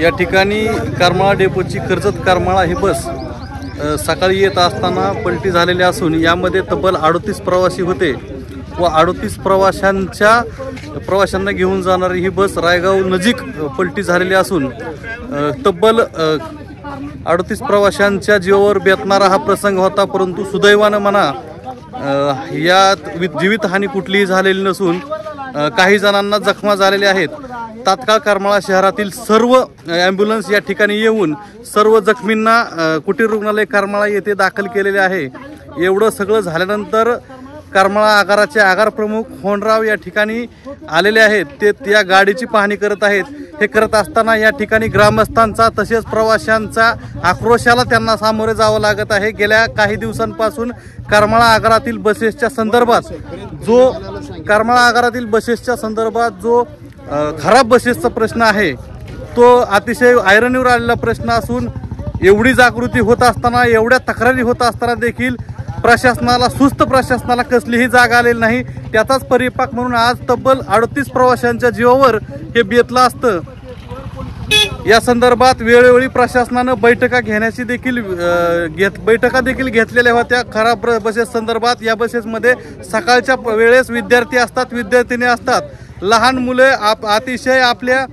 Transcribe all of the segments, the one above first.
या ठिकाणी करमाळा डेपोची कर्जत करमाळा ही बस सकाळी येत असताना पलटी झालेली असून यामध्ये तब्बल 38 प्रवासी होते व 38 प्रवाशांना घेऊन जाणारी ही बस रायगाव नजीक पलटी झालेली असून तब्बल 38 प्रवाशांच्या जीवावर बेतणारा हा प्रसंग होता। परंतु सुदैवानं म्हणा यात जीवितहानी कुठलीही झालेली नसून काही जणांना जखमा झालेल्या आहेत। तात्काळ करमाळा शहरातील सर्व ॲम्ब्युलन्स या ठिकाणी येऊन सर्व जखमींना कुटीर रुग्णालय करमाळा येथे दाखल केलेले आहे। एवढं सगळं झाल्यानंतर करमाळा आगाराचे आगार प्रमुख होनराव या ठिकाणी आलेले आहेत। ते त्या गाडीची पाहणी करत आहेत। हे करत असताना या ठिकाणी ग्रामस्थांचा तसेच प्रवाशांचा आक्रोशाला त्यांना सामोरे जावं लागत आहे। गेल्या काही दिवसांपासून करमाळा आगारातील बसेसच्या संदर्भात जो खराब बसेसचा प्रश्न आहे तो अतिशय ऐरणीवर आलेला प्रश्न असून एवढी जागृती होत असताना एवढ्या तक्रारी होत असताना देखील सुस्त प्रशासनाला कसलीही जाग आलेली नाही। त्याचाच परिपाक म्हणून आज तब्बल 38 प्रवाशांच्या जीवावर हे बेतलं असतं। या संदर्भात वेळोवेळी प्रशासनानं बैठका देखील घेतलेल्या होत्या खराब बसेस संदर्भात। या बसेसमध्ये सकाळच्या वेळेस विद्यार्थी असतात, विद्यार्थिनी असतात, लहान मुले अतिशय आपल्या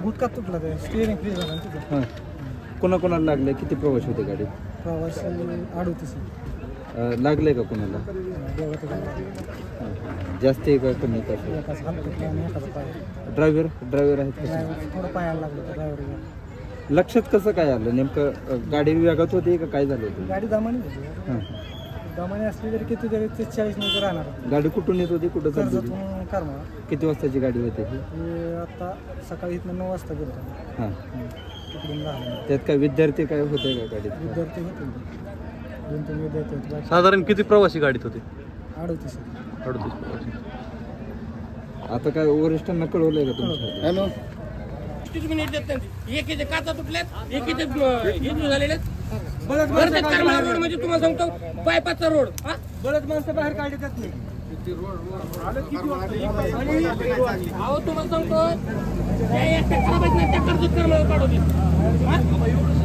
गुटका तुटला स्टीअरिंग फ्री झाला। कोणाकोणाला लागले? किती प्रवासी होते गाडीत? प्रवासी 38 लागले का कोणाला? जास्त आहे का कमी का? ड्रायव्हर आहेत थोडं पायाला लागलं ड्रायव्हर। लक्षात कसं काय आलं? नेमकं गाडी वेगात होती का काय झालं होतं? गाडी दमानी असली तरी किती तरी 40 मिनिटं राहणार। गाडी कुठून येत होती, कुठं चालली होती? करमाळा। किती वाजताची गाडी होती? आता सकाळी इथनं 9 वाजता गेलो। हां, त्यात काय विद्यार्थी काय होते का गाडीत? विद्यार्थी होते, 2-3 विद्यार्थी होते। साधारण किती प्रवासी गाडीत होते? 38 प्रवासी। आता काय वरिष्ठांना कळवलंय का तुमच्या? हॅलो, 30 मिनिट देत त्यांची एकीचे काचा तुटल्यात, एकीचे हिंदू झालेले रोड म्हणजे तुम्हाला सांगतो बायपासचा रोड बरेच माणसं बाहेर काढतात नाही। अहो तुम्हाला सांगतो कर्जत करमाळा काढून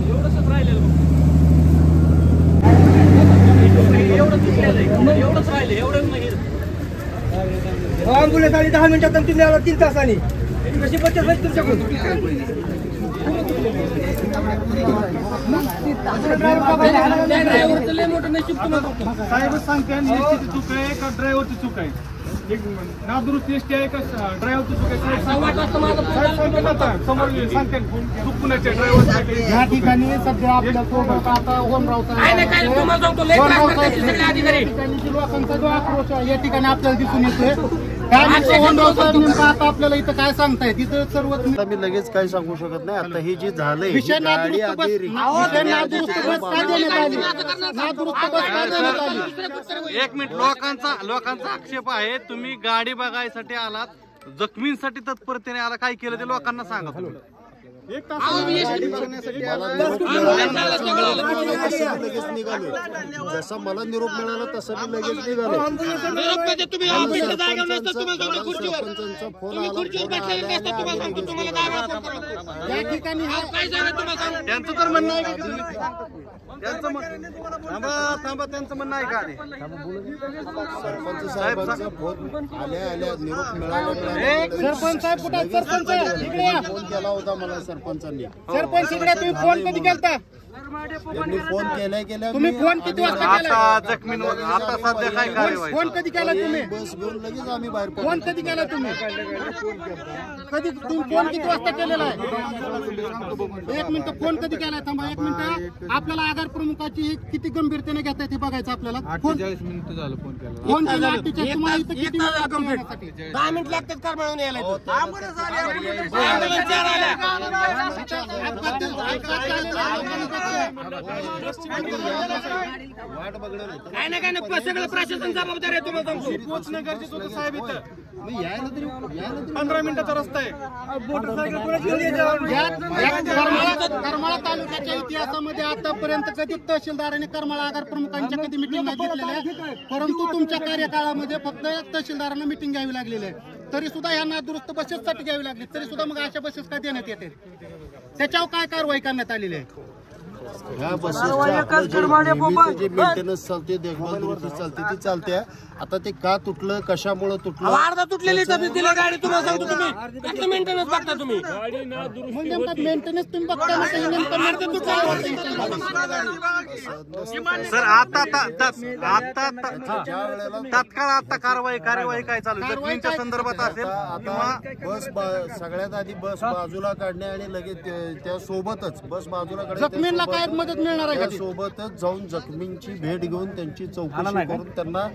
एवढंच राहिलेलं एवढंच राहिले एवढं नाही। ॲम्ब्युलन्स आली 10 मिनिटात, 3 तासांनी कशी बचत होईल तुमच्याकडून? ड्रायव्हरचं लय मोठं नशीब तुम्हाला साहेब सांगते एसटीची चूक आहे का ड्रायव्हरची चूक आहे? नादुरुस्त एसटी आहे का ड्रायव्हरची चूक आहे? समोर सांगते चूक कुणाची आहे, ड्रायव्हरची? या ठिकाणी सध्या आपल्या सोबत आता होनरावचा लोकांचा जो आक्रोश आहे या ठिकाणी आपल्याला दिसून येतोय। आता आपल्याला इथं काय सांगताय? तिथं सर्व मी लगेच काही सांगू शकत नाही। आता ही जी झालंय एक मिनिट, लोकांचा आक्षेप आहे तुम्ही गाडी बघायसाठी आलात, जखमींसाठी तत्परतेने आला, काय केलं ते लोकांना सांगा तुम्ही। लगेच निघालो, जसा मला निरोप मिळाला तसं मी लगेच निघालो। सरपंचांचा फोन आला, त्यांचं तर म्हणणं आहे त्यांचं म्हणणं आहे का? सरपंच साहेबांचा फोन आल्या निरोप मिळाला। सरपंच साहेब कुठे? सरपंच फोन केला होता मला सरपंचांनी। सरपंच इकडे तुम्ही फोन कधी केलता? त्यांनी फोन केल्या तुम्ही फोन किती वाजता केला? जखमींवर आता सध्या काय कार्यवाही? फोन कधी केला तुम्ही? बस घेऊन लगेच आम्ही बाहेर पडलो। फोन कधी केला तुम्ही? कधी तुम्ही फोन किती वाजता केलेला आहे? 1 मिनिट, फोन कधी केलाय? थांबा 1 मिनिट। आपल्याला आगार प्रमुखाची किती गंभीरतेने घेताय ते बघायचं आपल्याला। 48 मिनिटं झालं फोन केला। फोन केला तुम्हाला इथं किती वेळ लागतो? 10 मिनिट लागतात करमाळून यायला। काय ना काय ना सगळं प्रशासन जबाबदार आहे तुम्हाला सांगतो। पोहोचणं गरजेचं होतं साहेब इथं। 15 मिनिटाचा रस्ता आहे। करमाळा तालुक्याच्या इतिहासामध्ये आतापर्यंत कधी तहसीलदारांनी करमाळा आगार प्रमुखांच्या कधी मिटिंग घेतलेल्या आहे, परंतु तुमच्या कार्यकाळामध्ये फक्त तहसीलदारांना मिटिंग घ्यावी लागलेली आहे। तरी सुद्धा ह्यांना दुरुस्त बसेससाठी घ्यावी लागली, तरी सुद्धा मग अशा बसेस का देण्यात येते, त्याच्यावर काय कारवाई करण्यात आलेली आहे? ह्या बसेसच्या जे मेंटेनन्स चालते, देखभाल दुरुस्ती चालते ती चालते. आता ते का तुटलं, कशामुळे तुटलं, अर्धा तुटलेली तब्येत दिली गाडी, तुम्हाला सांगतो तुम्ही कसं मेंटेनन्स बघता तुम्ही. मग नेमका मेंटेनन्स तुम्ही बघता ना, काही नेमकं maintenance काय होतं? सर आता ज्या वेळेला तात्काळ आता कार्यवाही काय चालू आहे? जखमींच्या संदर्भात असेल आता बस सगळ्यात आधी बस बाजूला काढणे आणि लगेच त्या सोबतच बस बाजूला जखमींना काय मदत मिळणार आहे का ती? सोबतच जाऊन जखमींची भेट घेऊन त्यांची चौकशी करून त्यांना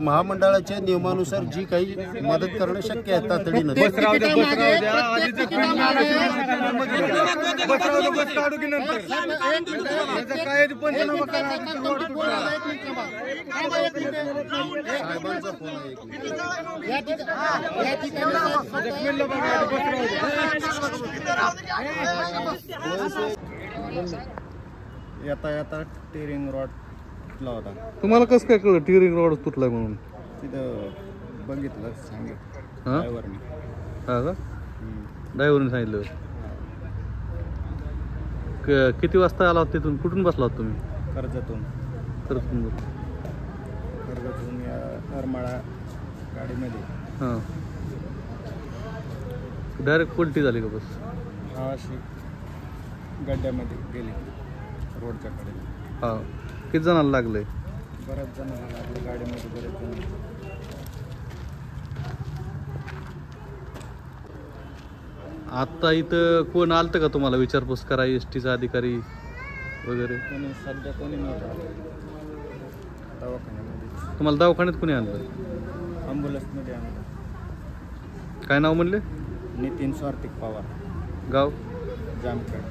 महामंडळाच्या नियमानुसार जी काही मदत करणं शक्य आहे तातडीनं. साहेबांचा फोन आहे एक मिनिट. येता टेरिंग रॉड तुटला होता. तुम्हाला कसं काय कळलं टिअरिंग रॉड तुटलाय म्हणून? तिथं बघितलं, सांगितलं हा ड्रायव्हरने. हा का? ड्रायव्हरने सांगितलं. किती वाजता आला होता तिथून? कुठून बसला होता तुम्ही? कर्जतून या करमाळा गाडीमध्ये हां. डायरेक्ट पलटी झाली का बस? हा अशी गड्ड्यामध्ये गेली रोडच्या कडे. हां. किती जणांना लागलंय? बऱ्याच जणांना लागलं गाडीमध्ये, बरेच जण. आता इथं कोण आलतं का तुम्हाला विचारपूस करा, एसटीचा अधिकारी वगैरे? कोणी नव्हतं दवाखान्यामध्ये. तुम्हाला दवाखान्यात कोणी आणलं? ॲम्ब्युलन्समध्ये आणलं. काय नाव म्हणले? नितीन स्वार्थिक पवार, गाव? जामखेड.